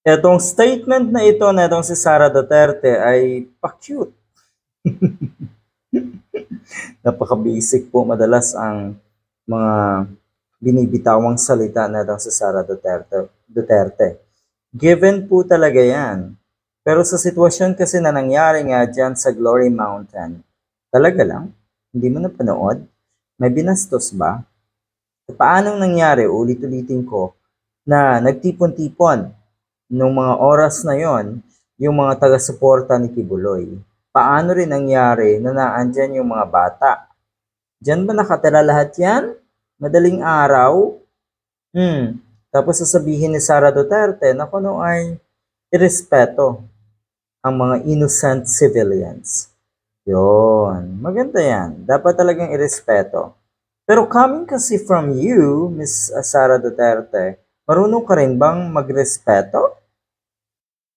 Etong statement na ito na itong si Sara Duterte ay pa-cute. Napaka-basic po madalas ang mga binibitawang salita na itong si Sara Duterte. Given po talaga yan. Pero sa sitwasyon kasi na nangyari nga dyan sa Glory Mountain, talaga lang, hindi mo napanood? May binastos ba? Paanong nangyari, ulit-ulitin ko, na nagtipon-tipon nung mga oras na yon yung mga taga-suporta ni Kibuloy? Paano rin nangyari na naandyan yung mga bata? Diyan ba nakatira lahat yan? Madaling araw? Tapos sasabihin ni Sara Duterte na kuno ay irespeto ang mga innocent civilians. Yon, maganda yan. Dapat talagang irespeto. Pero coming kasi from you, Miss Sara Duterte, marunong ka rin bang magrespeto?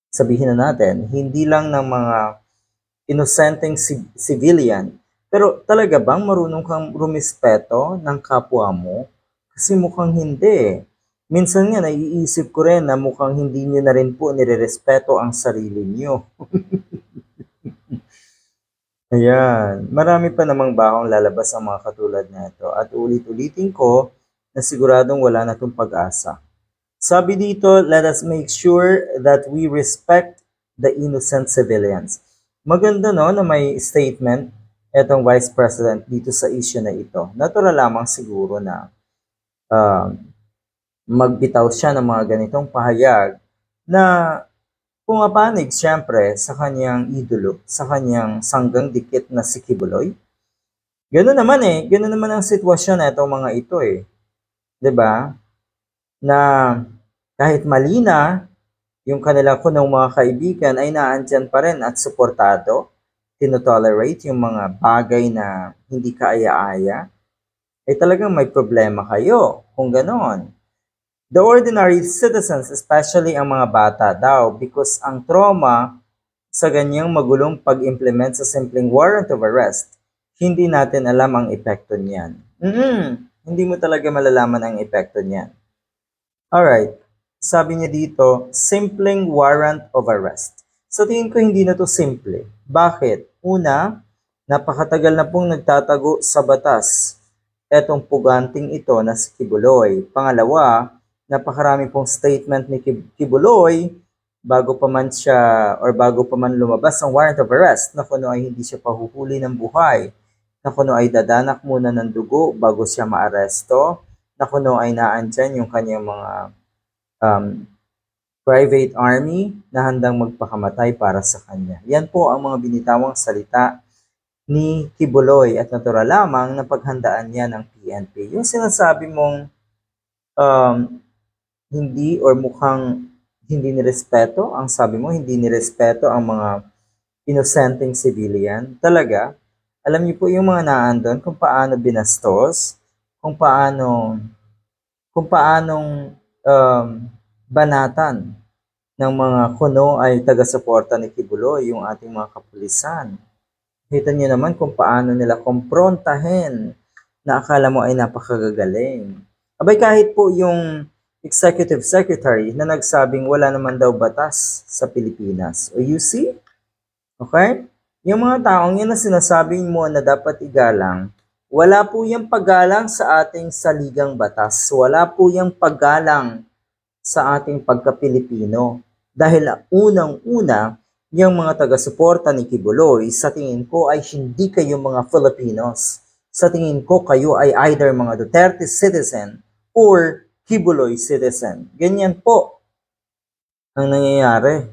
Sabihin na natin, hindi lang ng mga inosenteng civilian, pero talaga bang marunong kang rumispeto ng kapwa mo? Kasi mukhang hindi. Minsan nga naiisip ko rin na mukhang hindi niyo na rin po nirerespeto ang sarili niyo. Ayan, marami pa namang bakong lalabas ang mga katulad na ito at ulit-ulitin ko na siguradong wala na itong pag-asa. Sabi dito, let us make sure that we respect the innocent civilians. Maganda no na may statement etong Vice President dito sa issue na ito. Natural lamang siguro na magbitaw siya ng mga ganitong pahayag na pumapanig siyempre sa kanyang idolo, sa kanyang sanggang dikit na si Kibuloy. Ganoon naman ang sitwasyon na itong mga ito eh. 'Di ba? Na kahit mali na yung kanila kunong mga kaibigan ay naandyan pa rin at suportado, tinotolerate yung mga bagay na hindi kaaya-aya, ay talagang may problema kayo kung ganoon. The ordinary citizens, especially ang mga bata daw, because ang trauma sa ganyang magulong pag-implement sa simpleng warrant of arrest, hindi natin alam ang epekto niyan. Hindi mo talaga malalaman ang epekto niyan. Alright, sabi niya dito, simpleng warrant of arrest. Sa tingin ko hindi na to simple. Bakit? Una, napakatagal na pong nagtatago sa batas etong puganting ito na si Kibuloy. Pangalawa, napakarami pong statement ni Kibuloy bago pa man lumabas ang warrant of arrest na kuno ay hindi siya pahuhuli ng buhay, na kuno ay dadanak muna ng dugo bago siya maaresto, na kuno ay naandyan yung kanyang mga private army na handang magpakamatay para sa kanya. Yan po ang mga binitawang salita ni Kibuloy at natural lamang na paghandaan niya ng PNP. Yung sinasabi mong hindi or mukhang hindi nirespeto, ang sabi mo hindi nirespeto ang mga inosenteng civilian. Talaga, alam niyo po yung mga naandun kung paano binastos, kung paanong banatan ng mga kuno ay taga-suporta ni Kibuloy, yung ating mga kapulisan. Kita niyo naman kung paano nila komprontahin na akala mo ay napakagagaling. Abay kahit po yung Executive Secretary na nagsabing wala naman daw batas sa Pilipinas. O you see? Okay? Yung mga taong yan na sinasabi mo na dapat igalang, wala po yung paggalang sa ating saligang batas. Wala po yung paggalang sa ating pagka-Pilipino. Dahil unang-una, yung mga taga-suporta ni Kibuloy, sa tingin ko ay hindi kayo mga Filipinos. Sa tingin ko kayo ay either mga Duterte citizen or Kibuloy citizen. Ganyan po ang nangyayari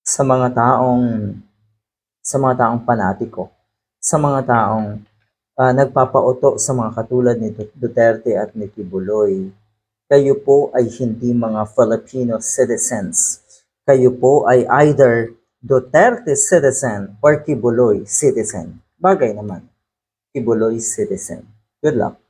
sa mga taong panatiko, sa mga taong nagpapauto sa mga katulad ni Duterte at ni Kibuloy. Kayo po ay hindi mga Filipino citizens. Kayo po ay either Duterte citizen or Kibuloy citizen. Bagay naman, Kibuloy citizen. Good luck.